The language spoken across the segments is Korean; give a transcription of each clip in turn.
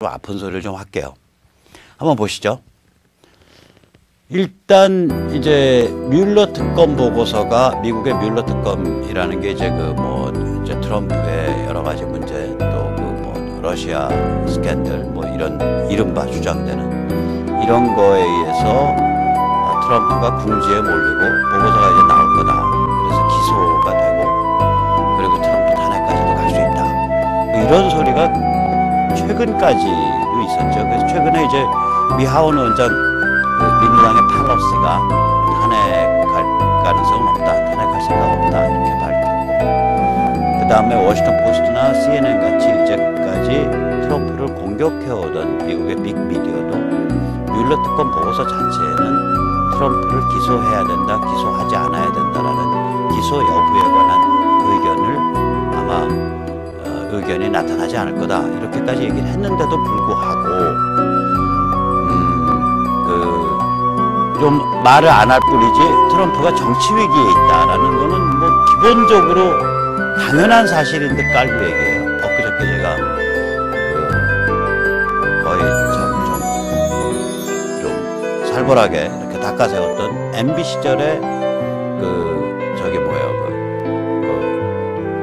아픈 소리를 좀 할게요. 한번 보시죠. 일단 이제 뮬러 특검 보고서가 미국의 뮬러 특검이라는 게 이제 이제 트럼프의 여러 가지 문제 또 러시아 스캔들 이런 이른바 주장되는 이런 거에 의해서 트럼프가 궁지에 몰리고 보고서가 이제 나올 거다. 그래서 기소가 되고 그리고 트럼프 탄핵까지도 갈 수 있다. 이런 소리가 최근까지도 있었죠. 그래서 최근에 이제 미 하원 의원장 민주당의 팔러시가 탄핵할 가능성은 없다. 탄핵할 생각 없다. 이렇게 밝혔고 그 다음에 워싱턴 포스트나 CNN 같이 이제까지 트럼프를 공격해오던 미국의 빅미디어도 뮬러 특검 보고서 자체에는 트럼프를 기소해야 된다, 기소하지 않아야 된다라는 기소 여부에 관한 의견이 나타나지 않을 거다. 이렇게까지 얘기를 했는데도 불구하고 좀 말을 안 할 뿐이지 트럼프가 정치 위기에 있다라는 거는 기본적으로 당연한 사실인 듯 깔고 얘기해요. 엊그저께 제가 거의 좀 살벌하게 이렇게 닦아세웠던 MB 시절에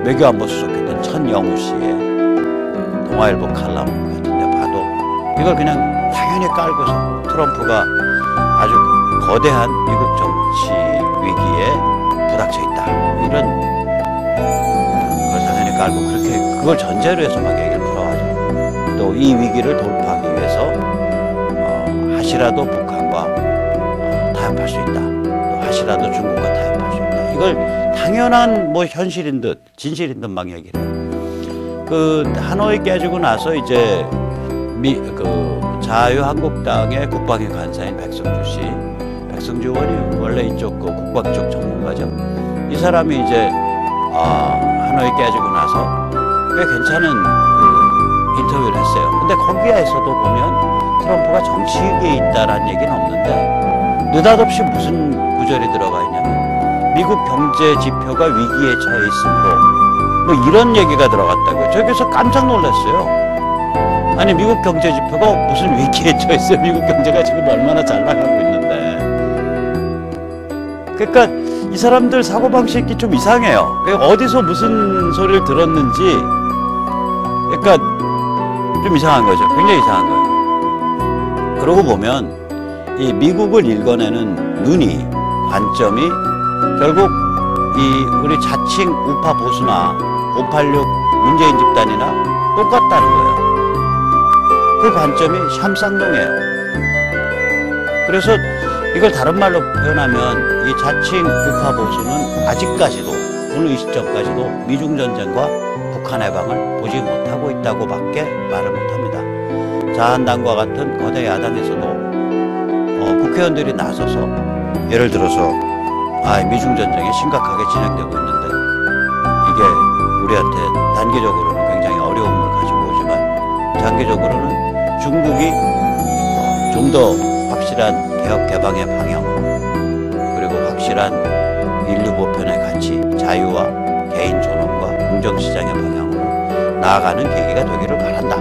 외교안보 수석했던 천영우 씨의 동아일보 칼럼 같은데 봐도 이걸 그냥 당연히 깔고서 트럼프가 아주 거대한 미국 정치 위기에 부닥쳐 있다. 이런 걸 당연히 깔고 그렇게 그걸 전제로 해서 막 얘기를 풀어가죠. 또 이 위기를 돌파하기 위해서 하시라도 북한과 타협할 수 있다. 또 하시라도 중국과 타협할 수 있다. 이걸 당연한 현실인 듯 진실인 듯 막 얘기를 해요. 하노이 깨지고 나서 이제 자유한국당의 국방위 관사인 백성주 씨, 백성주 의원이 원래 이쪽 국방 쪽 전문가죠. 이 사람이 이제 하노이 깨지고 나서 꽤 괜찮은 인터뷰를 했어요. 근데 거기에서도 보면 트럼프가 정치 위기에 있다라는 얘기는 없는데 느닷없이 무슨 구절이 들어가 있냐면 미국 경제 지표가 위기에 처해 있으므로 이런 얘기가 들어갔다고요. 저기서 깜짝 놀랐어요. 아니 미국 경제 지표가 무슨 위기에 처해 있어요. 미국 경제가 지금 얼마나 잘 나가고 있는데. 그러니까 이 사람들 사고방식이 좀 이상해요. 어디서 무슨 소리를 들었는지 그러니까 좀 이상한 거죠. 굉장히 이상한 거예요. 그러고 보면 이 미국을 읽어내는 눈이 관점이 결국 우리 자칭 우파 보수나 586 문재인 집단이나 똑같다는 거예요. 그 관점이 샴쌍둥이에요. 그래서 이걸 다른 말로 표현하면 이 자칭 우파 보수는 아직까지도 오늘 이 시점까지도 미중 전쟁과 북한 해방을 보지 못하고 있다고밖에 말을 못합니다. 자한당과 같은 거대 야당에서도 국회의원들이 나서서 예를 들어서 미중 전쟁이 심각하게 진행되고 있는데 이게 우리한테 단기적으로는 굉장히 어려움을 가지고 오지만 장기적으로는 중국이 좀 더 확실한 개혁 개방의 방향으로 그리고 확실한 인류 보편의 가치, 자유와 개인 존엄과 공정 시장의 방향으로 나아가는 계기가 되기를 바란다.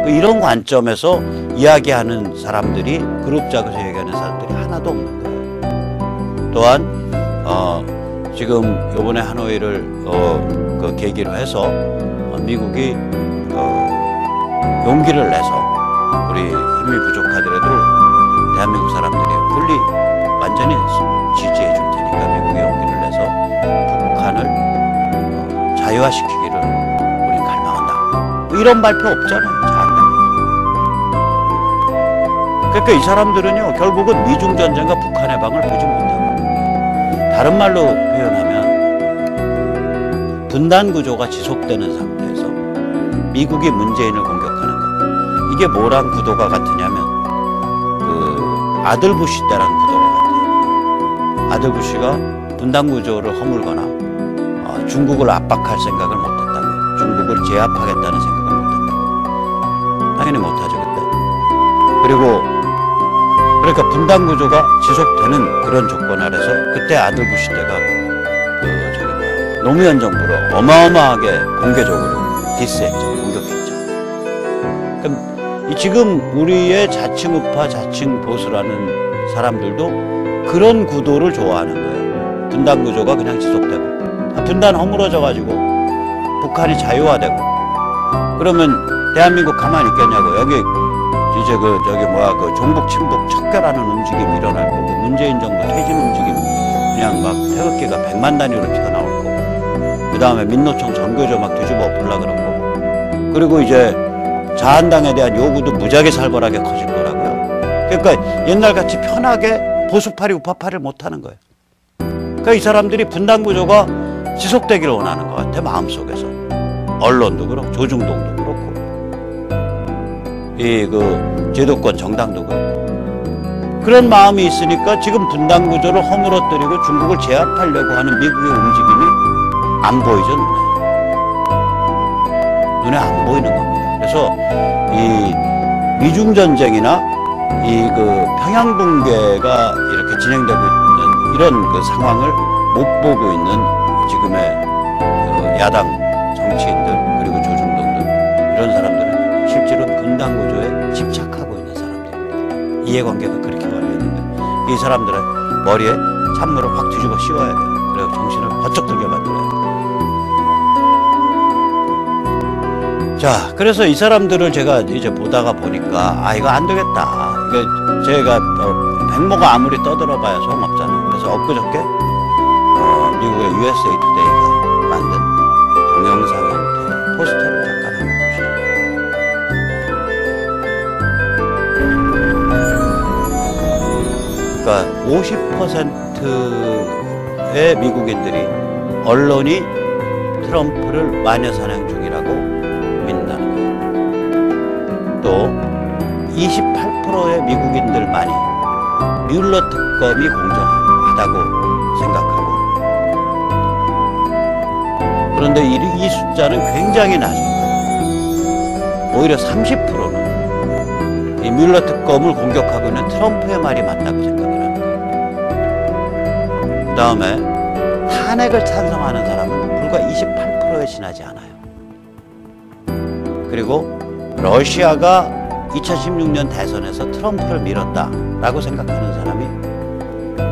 이런 관점에서 이야기하는 사람들이 그룹 작업에서 얘기하는 사람들이 하나도 없는 거예요. 또한 지금 이번에 하노이를 계기로 해서 미국이 용기를 내서 우리 힘이 부족하더라도 대한민국 사람들이 완전히 지지해 줄 테니까 미국이 용기를 내서 북한을 자유화시키기를 우린 갈망한다. 이런 발표 없잖아요. 자한당에서. 그러니까 이 사람들은요 결국은 미중 전쟁과 북한 해방을 보지 못하고 다른 말로 표현하면 분단 구조가 지속되는 상태에서 미국이 문재인을 공격하는 것. 이게 뭐랑 구도가 같으냐면 아들 부시 때랑 구도가 같아요. 아들 부시가 분단 구조를 허물거나 중국을 압박할 생각을 못했다고요. 중국을 제압하겠다는 생각을 못했다고요. 당연히 못하죠 그때. 그러니까 분단 구조가 지속되는 그런 조건 아래서 그때 아들 부시 때가 노무현 정부를 어마어마하게 공개적으로 디스했죠. 공격했죠. 그럼 지금 우리의 자칭 우파, 자칭 보수라는 사람들도 그런 구도를 좋아하는 거예요. 분단 구조가 그냥 지속되고, 분단 허물어져가지고 북한이 자유화되고, 그러면 대한민국 가만히 있겠냐고. 여기 이제 그 종북 친북 척결하는 움직임이 일어날 거고, 문재인 정부 퇴진 움직임 그냥 막 태극기가 100만 단위로 튀어나올 거고, 그 다음에 민노총 선거제 막 뒤집어 엎으려고 그런 거고, 그리고 이제 자한당에 대한 요구도 무지하게 살벌하게 커질 거라고요. 그러니까 옛날같이 편하게 보수파리 우파파리를 못하는 거예요. 그러니까 이 사람들이 분단 구조가 지속되기를 원하는 것 같아, 마음속에서. 언론도 그렇고 조중동도 그렇고 제도권 정당도 그렇고 그런 마음이 있으니까 지금 분단 구조를 허물어뜨리고 중국을 제압하려고 하는 미국의 움직임이 안 보이죠, 눈에 안 보이는 겁니다. 그래서 이 미중 전쟁이나 평양 붕괴가 이렇게 진행되고 있는 이런 그 상황을 못 보고 있는 지금의 야당 정치인들 그리고 조중동들, 이런 사람들은 실제로 분단 구조에 집착하고 있는 사람들입니다. 이해관계가 그렇게 걸려 있는데 이 사람들의 머리에 찬물을 확 뒤집어 씌워야 돼요. 그래서 정신을 번쩍 들게 만들어야 돼요. 자, 그래서 이 사람들을 제가 이제 보다가 보니까 이거 안 되겠다. 제가 백모가 아무리 떠들어봐야 소용없잖아요. 그래서 엊그저께 미국의 USA Today가 만든 동영상 형태의 포스터를 잠깐 한번 보시죠. 그러니까 50%의 미국인들이 언론이 트럼프를 마녀사냥 중이라고 믿는다는 거예요. 또 28%의 미국인들만이 뮬러 특검이 공정하다고 생각하고, 그런데 이 숫자는 굉장히 낮은 거예요. 오히려 30%는 이 뮬러 특검을 공격하고 있는 트럼프의 말이 맞다고 생각을 하는 거예요. 그 다음에 탄핵을 찬성하는 사람은 불과 28%에 지나지 않아요. 그리고 러시아가 2016년 대선에서 트럼프를 밀었다라고 생각하는 사람이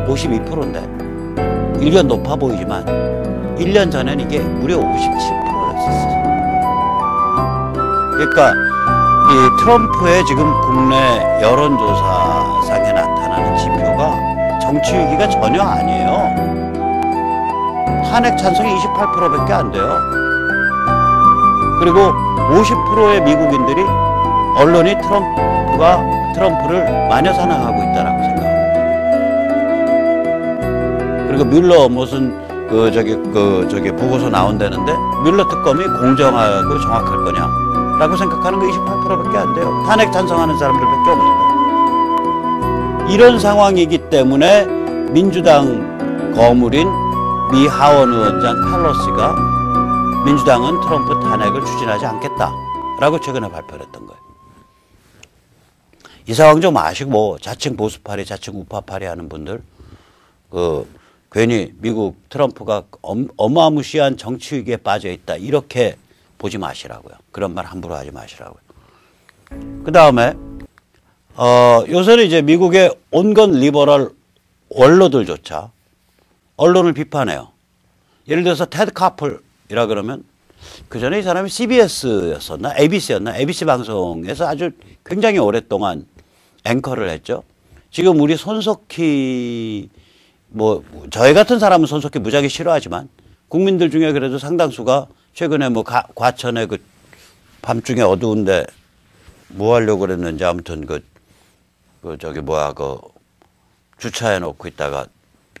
52%인데 1년 높아 보이지만 1년 전에는 이게 무려 57%였었어요. 그러니까 이 트럼프의 지금 국내 여론조사상에 나타나는 지표가 정치 위기가 전혀 아니에요. 탄핵 찬성이 28%밖에 안 돼요. 그리고 50%의 미국인들이 언론이 트럼프를 마녀사냥하고 있다라고 생각합니다. 그리고 뮬러 무슨 보고서 나온다는데 뮬러 특검이 공정하고 정확할 거냐라고 생각하는 거 28%밖에 안 돼요. 탄핵 찬성하는 사람들밖에 없는 거예요. 이런 상황이기 때문에 민주당 거물인 미 하원 의원장 펠로시가 민주당은 트럼프 탄핵을 추진하지 않겠다라고 최근에 발표를 했던 거예요. 이 상황 좀 아시고, 자칭 보수파리, 자칭 우파파리 하는 분들, 괜히 미국 트럼프가 어마무시한 정치 위기에 빠져 있다, 이렇게 보지 마시라고요. 그런 말 함부로 하지 마시라고요. 그 다음에, 요새는 이제 미국의 온건 리버럴 원로들조차 언론을 비판해요. 예를 들어서 테드 카플이라 그러면, 그 전에 이 사람이 CBS였었나? ABC였나? ABC 방송에서 아주 굉장히 오랫동안 앵커를 했죠. 지금 우리 손석희, 저희 같은 사람은 손석희 무지하게 싫어하지만, 국민들 중에 그래도 상당수가 최근에 과천에 밤중에 어두운데 뭐 하려고 그랬는지 아무튼 주차해 놓고 있다가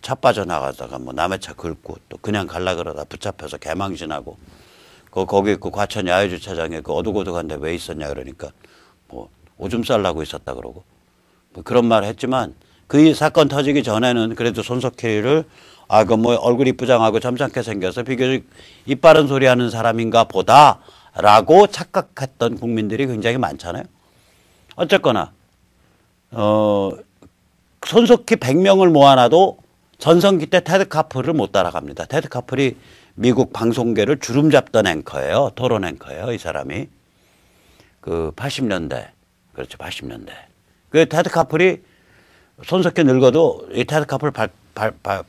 차 빠져나가다가 남의 차 긁고 또 그냥 갈라 그러다 붙잡혀서 개망신하고, 거기 과천 야외주차장에 어둑어둑한데 왜 있었냐 그러니까 오줌 싸려고 있었다 그러고 그런 말을 했지만, 그 사건 터지기 전에는 그래도 손석희를 얼굴 이쁘장하고 점잖게 생겨서 비교적 이빠른 소리 하는 사람인가 보다라고 착각했던 국민들이 굉장히 많잖아요. 어쨌거나 손석희 100명을 모아놔도 전성기 때 테드 카플을 못 따라갑니다. 테드 카플이 미국 방송계를 주름 잡던 앵커예요. 토론 앵커예요. 이 사람이 80년대 그렇죠. 80년대. 그 테드 카플이 손석희 늙어도 이 테드 카플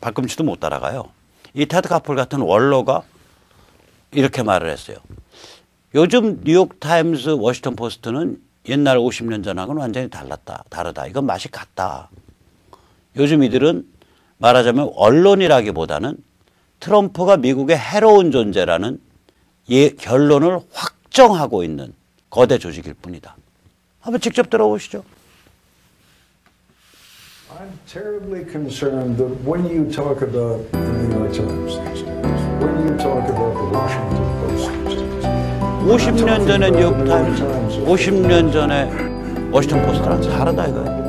발꿈치도 못 따라가요. 이 테드 카플 같은 원로가 이렇게 말을 했어요. 요즘 뉴욕타임스, 워싱턴 포스트는 옛날 50년 전하고는 완전히 다르다. 이건 맛이 같다. 요즘 이들은 말하자면 언론이라기보다는 트럼프가 미국의 해로운 존재라는 결론을 확정하고 있는 거대 조직일 뿐이다. 한번 직접 들어보시죠. I'm terribly concerned that when you talk about the New York Times these days, when you talk about the Washington Post these days, 50년 전에 뉴욕타임스, 50년 전에 워싱턴 포스트랑 다르다 이거예요.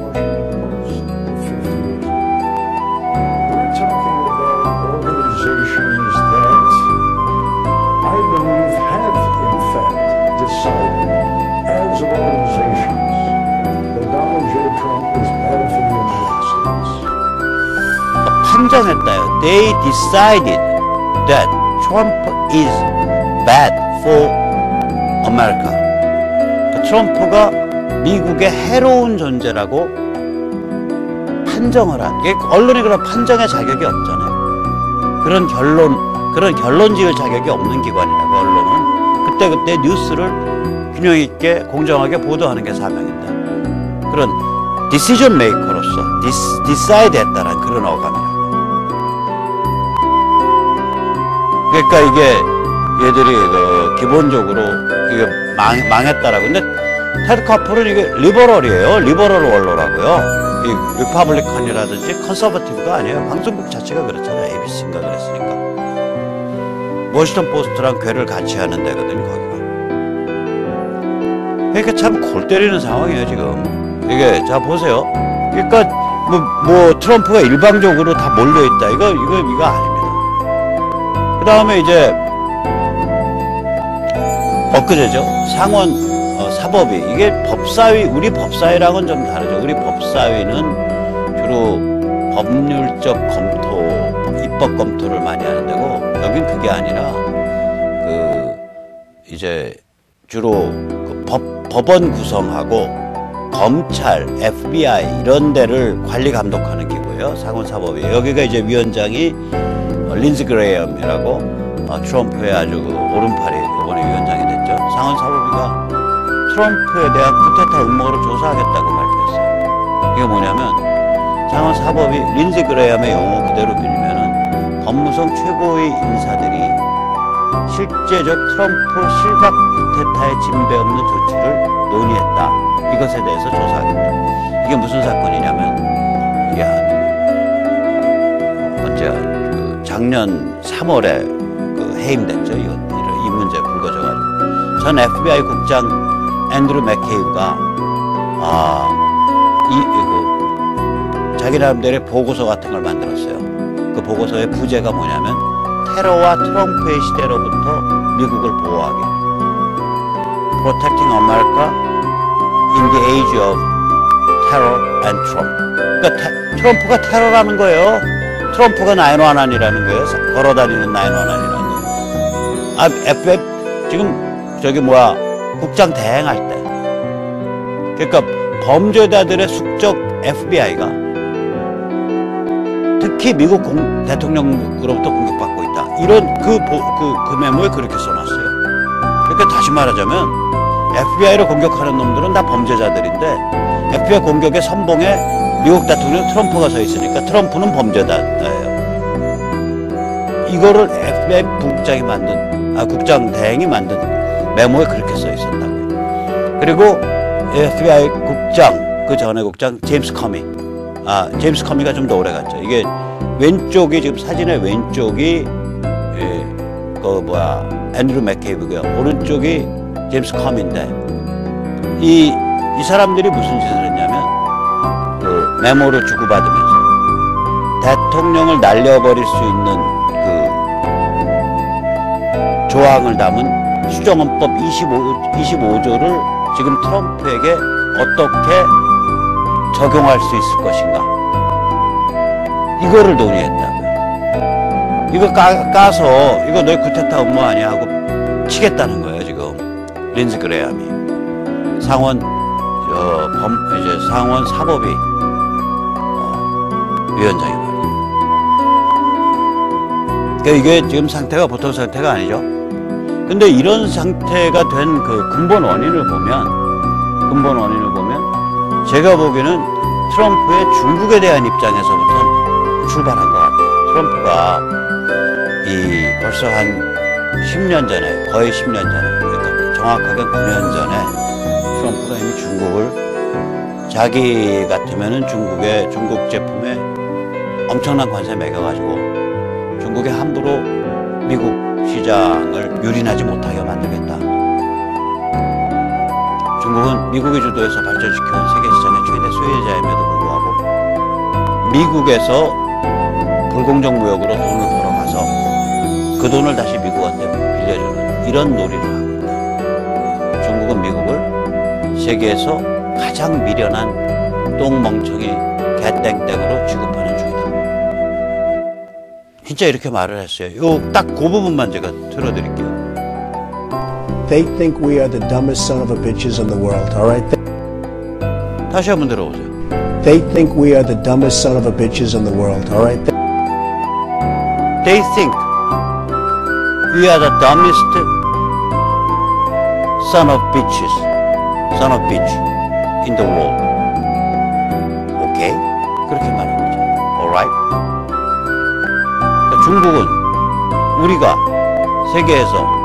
판정했다요. They decided that Trump is bad for America. 트럼프가 미국의 해로운 존재라고 판정을 한. 언론이 그런 판정의 자격이 없잖아요. 그런 결론 지을 자격이 없는 기관이라고 언론은 그때그때 뉴스를 균형 있게 공정하게 보도하는 게 사명인데 그런 디시전 메이커로서 디사이드 했다는 그런 어감이라고. 그러니까 이게 얘들이 기본적으로 이게 망했다라고. 근데 테드 카플은 이게 리버럴이에요. 리버럴 원로라고요. 이 리퍼블리칸이라든지 컨서버티브가 아니에요. 방송국 자체가 그렇잖아요. ABC인가 그랬으니까. 워싱턴 포스트랑 궤를 같이 하는 데거든요, 거기가. 그러니까 참 골 때리는 상황이에요, 지금. 이게, 자, 보세요. 그러니까, 트럼프가 일방적으로 다 몰려있다. 이거 아닙니다. 그 다음에 이제, 엊그제죠. 상원 사법위. 이게 법사위, 우리 법사위랑은 좀 다르죠. 우리 법사위는 주로 법률적 검토, 입법 검토를 많이 하는 데고, 여긴 그게 아니라, 이제 주로 법원 구성하고, 검찰, FBI 이런 데를 관리 감독하는 기구예요. 상원사법위. 여기가 이제 위원장이 린지 그레이엄이라고 트럼프의 아주 오른팔이 이번에 위원장이 됐죠. 상원사법위가 트럼프에 대한 쿠데타 음모를 조사하겠다고 발표했어요. 이게 뭐냐면 상원사법위 린지 그레이엄의 용어 그대로 빌리면은 법무성 최고의 인사들이 실제적 트럼프 실각 쿠데타의 진배 없는 조치를 논의했다. 이것에 대해서 조사하겠다. 이게 무슨 사건이냐면 이게 작년 3월에 해임됐죠. 이 문제에 불거져가지고 전 FBI 국장 앤드루 맥케이브가 자기 나름대로의 보고서 같은 걸 만들었어요. 그 보고서의 부제가 뭐냐면 테러와 트럼프의 시대로부터 미국을 보호하기. Protecting America in the Age of Terror and Trump. 그러니까 트럼프가 테러라는 거예요. 트럼프가 911이라는 거예요. 걸어다니는 911이라는 거예요. FBI 지금 국장 대행할 때. 그러니까 범죄자들의 숙적 FBI가 특히 미국 대통령으로부터 공격받고 있다. 이런 그 메모에 그렇게 써놨어요. 그러니까 다시 말하자면 FBI를 공격하는 놈들은 다 범죄자들인데 FBI 공격의 선봉에 미국 대통령 트럼프가 서 있으니까 트럼프는 범죄자예요. 이거를 FBI 국장 대행이 만든 메모에 그렇게 써 있었다고요. 그리고 FBI 국장, 그 전에 국장 제임스 커미. 제임스 커미가 좀 더 오래 갔죠. 이게 왼쪽이 지금 사진의 왼쪽이 앤드루 맥케이브고요. 오른쪽이 제임스 커미인데 이 사람들이 무슨 짓을 했냐면 메모를 주고받으면서 대통령을 날려버릴 수 있는 조항을 담은 수정헌법 25조를 지금 트럼프에게 어떻게 적용할 수 있을 것인가. 이거를 논의했다고요. 이거 까서 이거 너희 쿠데타 음모 아니야 하고 치겠다는 거예요, 지금. 린지 그레이엄이. 상원 이제 상원 사법위 위원장이 말이에요. 그러니까 이게 지금 상태가 보통 상태가 아니죠. 근데 이런 상태가 된 그 근본 원인을 보면 제가 보기에는 트럼프의 중국에 대한 입장에서부터 출발한 것 같아요. 트럼프가 벌써 한 10년 전에, 거의 10년 전에, 그러니까 정확하게 9년 전에 트럼프가 이미 중국을 자기 같으면은 중국 제품에 엄청난 관세 매겨가지고 중국에 함부로 미국 시장을 유린하지 못하게 만들겠다. 중국은 미국이 주도해서 발전시켜온 세계 시장의 최대 수혜자임에도 불구하고 미국에서 불공정 무역으로 돈을 벌어가서 그 돈을 다시 미국한테 빌려주는 이런 놀이를 하고 있다. 중국은 미국을 세계에서 가장 미련한 똥멍청이 개땡땡으로 취급하는 중이다. 진짜 이렇게 말을 했어요. 딱 그 부분만 제가 들어드릴게요. They think we are the dumbest son of a bitches in the world, all right? 다시 한번 들어보세요. They think we are the dumbest son of a bitches in the world, all right? They think we are the dumbest son of bitch in the world. 오케이? 그렇게 말하는 거죠. Alright? 그러니까 중국은 우리가 세계에서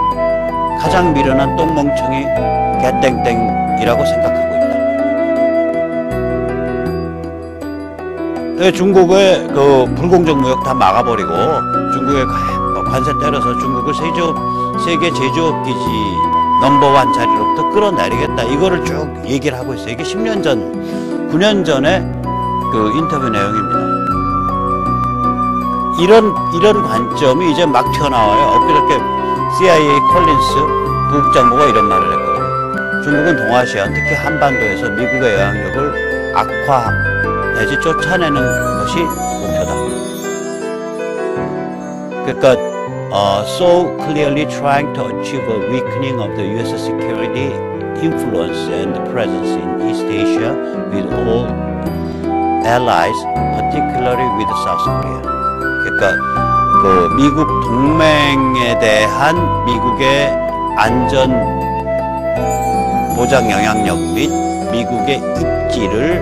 가장 미련한 똥멍청이 개땡땡이라고 생각하고 있다. 중국의 그 불공정 무역 다 막아버리고 중국의 관세 때려서 중국을 세계 제조업 기지 넘버원 자리로부터 끌어내리겠다. 이거를 쭉 얘기를 하고 있어요. 이게 10년 전, 9년 전에 그 인터뷰 내용입니다. 이런 관점이 이제 막 튀어나와요. 엊그저께 CIA 콜린스 부국장모가 이런 말을 했거든요. 중국은 동아시아, 특히 한반도에서 미국의 영향력을 악화 내지 쫓아내는 것이 목표다. 그러니까 so clearly trying to achieve a weakening of the U.S. security influence and presence in East Asia with all allies, particularly with South Korea. 그러니까 그 미국 동맹에 대한 미국의 안전 보장 영향력 및 미국의 입지를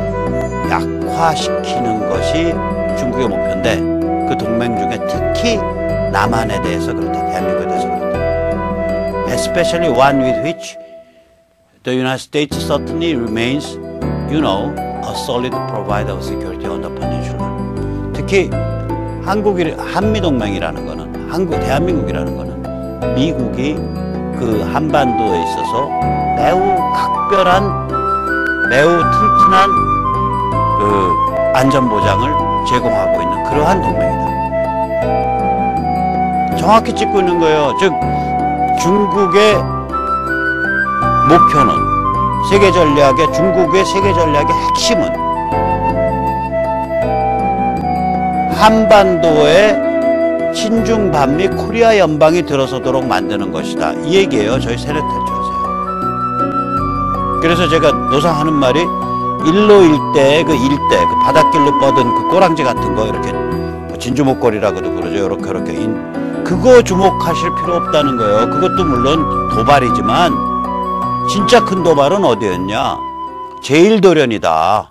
약화시키는 것이 중국의 목표인데 그 동맹 중에 특히 남한에 대해서 그렇다. 대한민국에 대해서 그렇다. Especially one with which the United States certainly remains, a solid provider of security on the peninsula. 특히 한미동맹이라는 거는, 대한민국이라는 거는 미국이 그 한반도에 있어서 매우 각별한, 매우 튼튼한 그 안전보장을 제공하고 있는 그러한 동맹이다. 정확히 짚고 있는 거예요. 즉, 중국의 목표는 중국의 세계 전략의 핵심은 한반도에 친중 반미 코리아 연방이 들어서도록 만드는 것이다. 이 얘기예요. 저희 세력 탈출하세요. 그래서 제가 노상하는 말이 일로 일대 그 바닷길로 뻗은 그 꼬랑지 같은 거 이렇게 진주목걸이라고도 그러죠. 이렇게 그거 주목하실 필요 없다는 거예요. 그것도 물론 도발이지만 진짜 큰 도발은 어디였냐? 제1도련이다.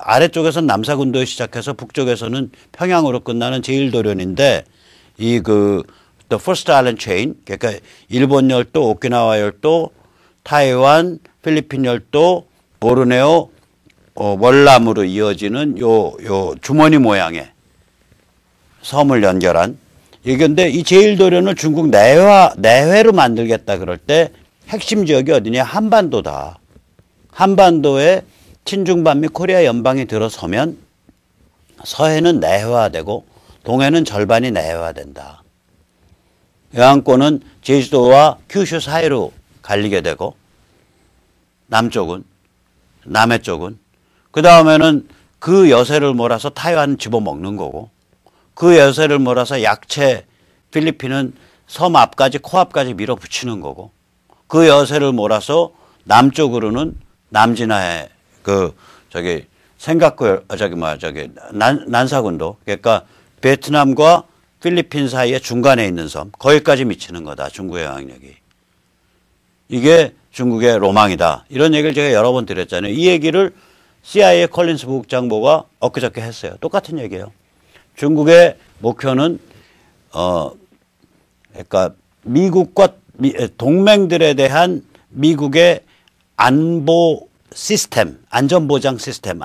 아래쪽에서는 남사군도에 시작해서 북쪽에서는 평양으로 끝나는 제1도련인데 the First Island Chain, 그러니까 일본 열도, 오키나와 열도, 타이완, 필리핀 열도, 보르네오, 월남으로 이어지는 요 주머니 모양의 섬을 연결한 이건데 이 제1도련을 중국 내회로 만들겠다 그럴 때 핵심 지역이 어디냐? 한반도다. 한반도에 친중반미 코리아 연방이 들어서면 서해는 내해화되고 동해는 절반이 내해화된다. 영안권은 제주도와 큐슈 사이로 갈리게 되고 남해 쪽은 그 다음에는 그 여세를 몰아서 타이완 집어먹는 거고 그 여세를 몰아서 약체 필리핀은 섬 앞까지 코앞까지 밀어붙이는 거고 그 여세를 몰아서 남쪽으로는 남진하의 생각구 난사군도, 그러니까 베트남과 필리핀 사이에 중간에 있는 섬, 거기까지 미치는 거다, 중국의 영향력이. 이게 중국의 로망이다. 이런 얘기를 제가 여러 번 드렸잖아요. 이 얘기를 CIA 컬린스 부국장보가 엊그저께 했어요. 똑같은 얘기예요. 중국의 목표는 그러니까 미국과 동맹들에 대한 미국의 안보 시스템, 안전보장 시스템,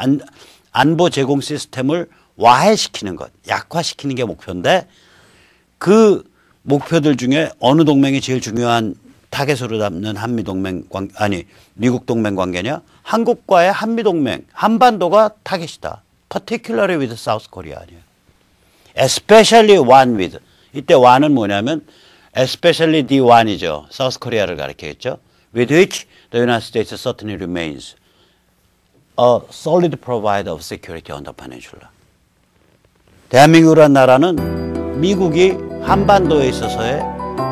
안보 제공 시스템을 와해시키는 것, 약화시키는 게 목표인데 그 목표들 중에 어느 동맹이 제일 중요한 타겟으로 담는 미국 동맹 관계냐? 한국과의 한미동맹, 한반도가 타겟이다. Particularly with South Korea 아니에요. Especially one with. 이때 one은 뭐냐면 especially the one이죠. South Korea를 가리키겠죠. With which the United States certainly remains a solid provider of security on the peninsula. 대한민국이라는 나라는 미국이 한반도에 있어서의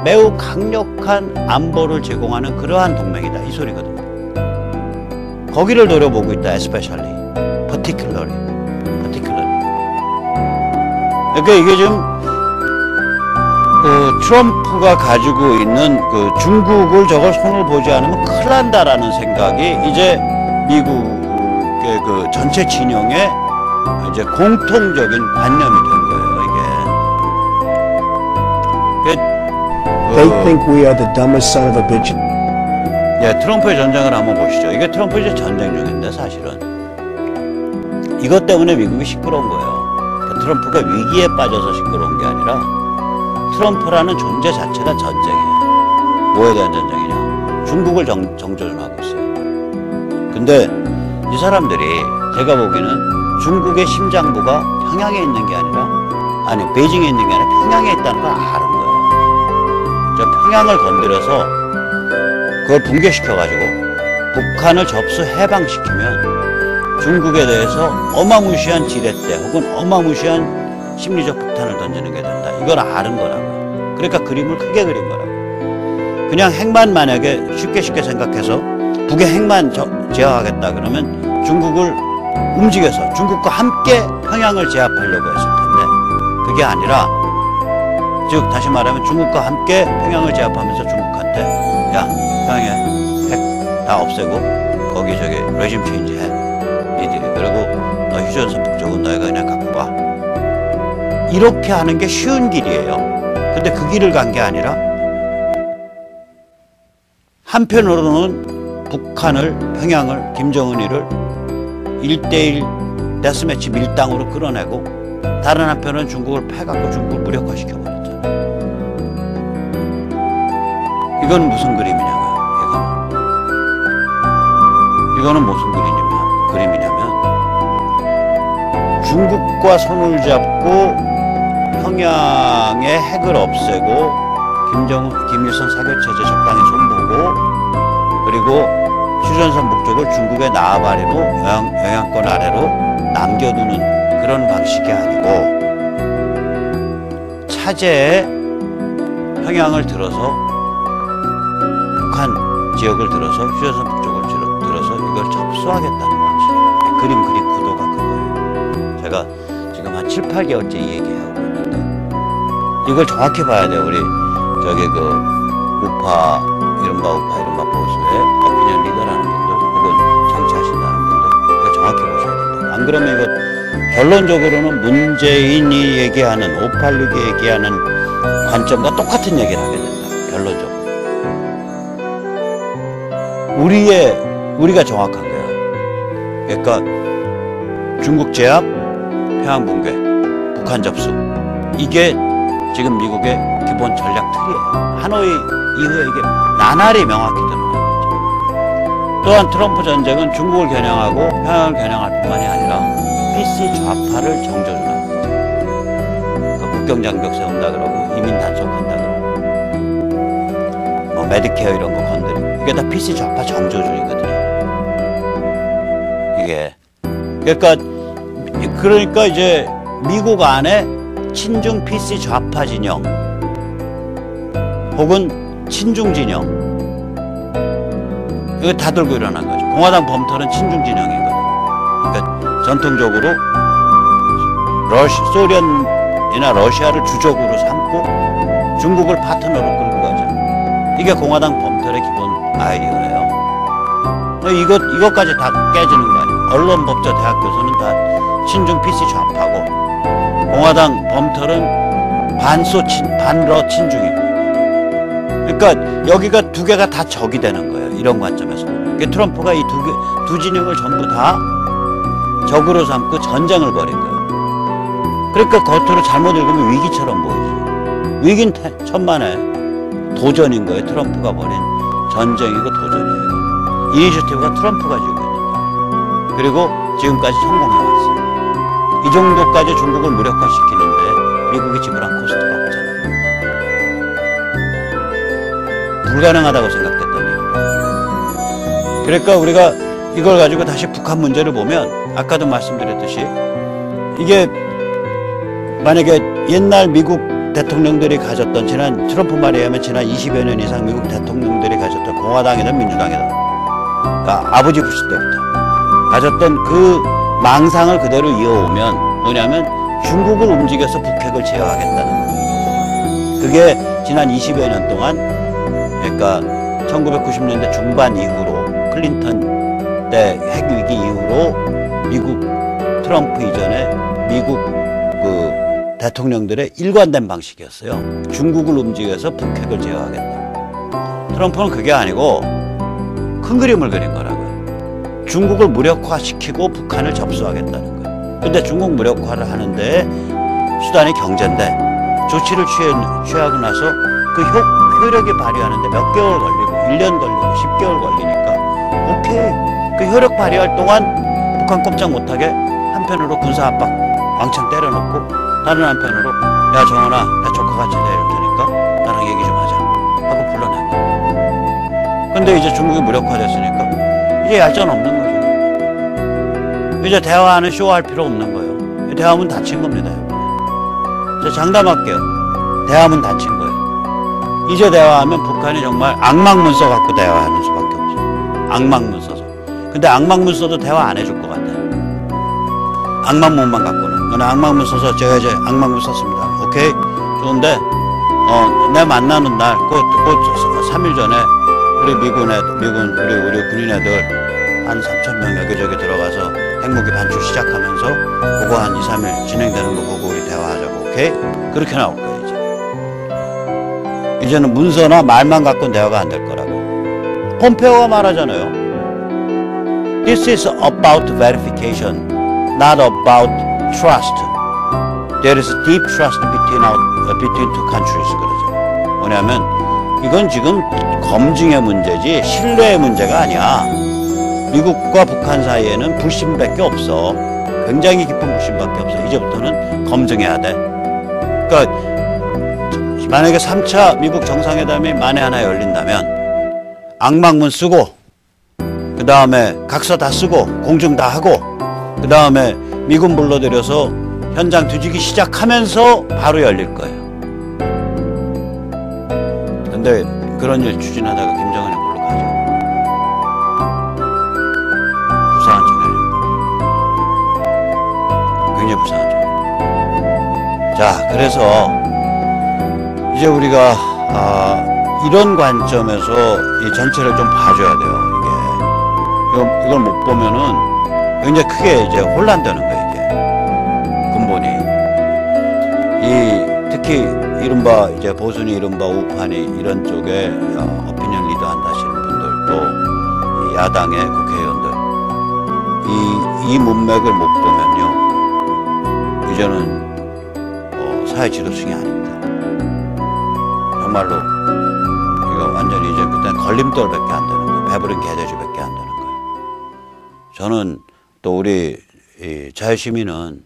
매우 강력한 안보를 제공하는 그러한 동맹이다. 이 소리거든요. 거기를 노려보고 있다. Especially, particularly. 그러니까 이게 지금 트럼프가 가지고 있는 중국을 저걸 손을 보지 않으면 큰일 난다라는 생각이 이제 미국의 전체 진영의 이제 공통적인 관념이 된 거예요, 이게. They think we are the dumbest son of a bitch. 예, 트럼프의 전쟁을 한번 보시죠. 이게 트럼프 이제 전쟁 중인데 사실은 이것 때문에 미국이 시끄러운 거예요. 트럼프가 위기에 빠져서 시끄러운 게 아니라 트럼프라는 존재 자체가 전쟁이에요. 뭐에 대한 전쟁이냐? 중국을 정조준하고 있어요. 근데 이 사람들이 제가 보기에는 중국의 심장부가 평양에 있는 게 아니라 베이징에 있는 게 아니라 평양에 있다는 걸 아는 거예요. 저 평양을 건드려서 그걸 붕괴시켜가지고 북한을 접수 해방시키면 중국에 대해서 어마무시한 지렛대 혹은 어마무시한 심리적 폭탄을 던지는 게 된다. 이걸 아는 거라고요. 그러니까 그림을 크게 그린 거라고요. 그냥 핵만 만약에 쉽게 생각해서 북의 핵만 제어하겠다 그러면 중국을 움직여서 중국과 함께 평양을 제압하려고 했을 텐데 그게 아니라 즉 다시 말하면 중국과 함께 평양을 제압하면서 중국한테 야 평양에 핵 다 없애고 거기 레짐 체인지 해. 니들이. 그리고 너 휴전선 북쪽은 너희가 그냥 갖고 와. 이렇게 하는 게 쉬운 길이에요. 근데 그 길을 간 게 아니라 한편으로는 북한을, 평양을, 김정은이를 1대1 데스매치 밀당으로 끌어내고 다른 한편은 중국을 패갖고 중국을 무력화시켜버렸잖아요. 이건 무슨 그림이냐고요. 이거는 무슨 그림이냐면 중국과 손을 잡고 평양의 핵을 없애고 김일성 사교체제 적당히 손보고 그리고 휴전선 북쪽을 중국의 나아바리로 영향권 아래로 남겨두는 그런 방식이 아니고 차제에 평양을 들어서 북한 지역을 들어서 휴전선 북쪽을 들어서 이걸 접수하겠다는 방식이에요. 그림 구도가 그거예요. 제가 지금 한 7, 8개월째 이 얘기하고 있는데 이걸 정확히 봐야 돼요. 우리 이른바 보수의 오피니언 리더라는 분들 혹은 정치하신다는 분들 이거 정확히 보셔야 된다. 안 그러면 이거 결론적으로는 문재인이 얘기하는 586이 얘기하는 관점과 똑같은 얘기를 하게 된다. 결론적으로. 우리가 정확한 거예요. 그러니까 중국 제압, 평양 붕괴, 북한 접수 이게 지금 미국의 기본 전략 틀이에요. 하노이 이후에 이게 나날이 명확히 드러나는 거죠. 또한 트럼프 전쟁은 중국을 겨냥하고 평양을 겨냥할 뿐만이 아니라 PC 좌파를 정조준하는 거죠. 그러니까 국경장벽 세운다 그러고 이민 단속한다 그러고 뭐 메디케어 이런 거 건드리고 이게 다 PC 좌파 정조준이거든요. 이게 그러니까 이제 미국 안에 친중 PC 좌파 진영 혹은 친중 진영 이거 다 들고 일어난 거죠. 공화당 범터는 친중 진영이거든. 그러니까 전통적으로 소련이나 러시아를 주적으로 삼고 중국을 파트너로 끌고 가자. 이게 공화당 범털의 기본 아이디어예요. 이것까지 다 깨지는 거 아니에요. 언론법조대학교에서는 다 친중 PC 좌파고 공화당 범털은 반러 친중이고. 그러니까 여기가 두 개가 다 적이 되는 거예요. 이런 관점에서. 그러니까 트럼프가 이 두 진영을 전부 다 적으로 삼고 전쟁을 벌인 거예요. 그러니까 겉으로 잘못 읽으면 위기처럼 보이죠. 위기는 천만에 도전인 거예요. 트럼프가 벌인 전쟁이고 도전이에요. 이니셔티브가 트럼프가 지고 있는 거예요. 그리고 지금까지 성공해왔어요. 이 정도까지 중국을 무력화시키는데 미국이 지불한 코스트가 없잖아요. 불가능하다고 생각됐던 일이에요. 그러니까 우리가 이걸 가지고 다시 북한 문제를 보면 아까도 말씀드렸듯이 이게 만약에 옛날 미국 대통령들이 가졌던 트럼프 말에 의하면 지난 20여 년 이상 미국 대통령들이 가졌던 공화당이든 민주당이든 그러니까 아버지 부시 때부터 가졌던 그 망상을 그대로 이어오면 뭐냐면 중국을 움직여서 북핵을 제어하겠다는 거예요. 그게 지난 20여 년 동안 그러니까 1990년대 중반 이후로 클린턴 때 핵위기 이후로 미국 트럼프 이전에 미국 대통령들의 일관된 방식이었어요. 중국을 움직여서 북핵을 제어하겠다. 트럼프는 그게 아니고 큰 그림을 그린 거라고요. 중국을 무력화시키고 북한을 접수하겠다는 거예요. 근데 중국 무력화를 하는데 수단이 경제인데 조치를 취하고 나서 그 효력이 발휘하는데 몇 개월 걸리고 1년 걸리고 10개월 걸리니까 오케이. 그 효력 발휘할 동안 북한 꼼짝 못하게 한편으로 군사 압박 왕창 때려놓고 다른 한편으로 야 정원아 나 조카같이 내릴 테니까 나랑 얘기 좀 하자 하고 불러낸 거야. 근데 이제 중국이 무력화됐으니까 이제 얄짤 없는 거죠. 이제 대화하는 쇼할 필요 없는 거예요. 대화문 닫힌 겁니다. 자, 장담할게요. 대화문 닫힌 거예요. 이제 대화하면 북한이 정말 악망문 써갖고 대화하는 수밖에 없어요. 악망문 써서. 근데 악망문 써도 대화 안 해줄 것 같아요. 악망문만 갖고는. 저는 악망문 써서 제가 이제 악망문 썼습니다. 오케이? 좋은데, 내 만나는 날, 곧 3일 전에 우리 우리 군인 애들 한 3,000명 여기저기 들어가서 핵무기 반출 시작하면서 그거 한 2, 3일 진행되는 거 보고 우리 대화하자고. 오케이? 그렇게 나올 거예요, 이제. 이제는 문서나 말만 갖고는 대화가 안 될 거라고. 폼페오가 말하잖아요. This is about verification, not about trust. There is deep trust between two countries. 그러죠. 뭐냐면 이건 지금 검증의 문제지 신뢰의 문제가 아니야. 미국과 북한 사이에는 불신밖에 없어. 굉장히 깊은 불신밖에 없어. 이제부터는 검증해야 돼. 그러니까 만약에 3차 미국 정상회담이 만에 하나 열린다면 악망문 쓰고 그 다음에 각서 다 쓰고 공증 다 하고 그 다음에 미군 불러들여서 현장 뒤지기 시작하면서 바로 열릴 거예요. 근데 그런 일 추진하다가 김정은이 물로 가죠. 부상한 척 열립니다. 굉장히 부상한 척. 자, 그래서 이제 우리가 이런 관점에서 이 전체를 좀 봐줘야 돼요. 이걸 못 보면은 굉장히 크게 이제 혼란되는 거예요, 이게. 근본이. 특히 이른바 이제 보수니 이른바 우파니 이런 쪽에 오피니언 리더 한다 하시는 분들도 야당의 국회의원들 이 문맥을 못 보면요. 이제는 사회 지도층이 아닙니다. 정말로 이거 완전히 이제 그때는 걸림돌밖에 안 되는 거예요. 배부른 개돼지밖에 안 되는 거예요. 저는 또 우리 자유시민은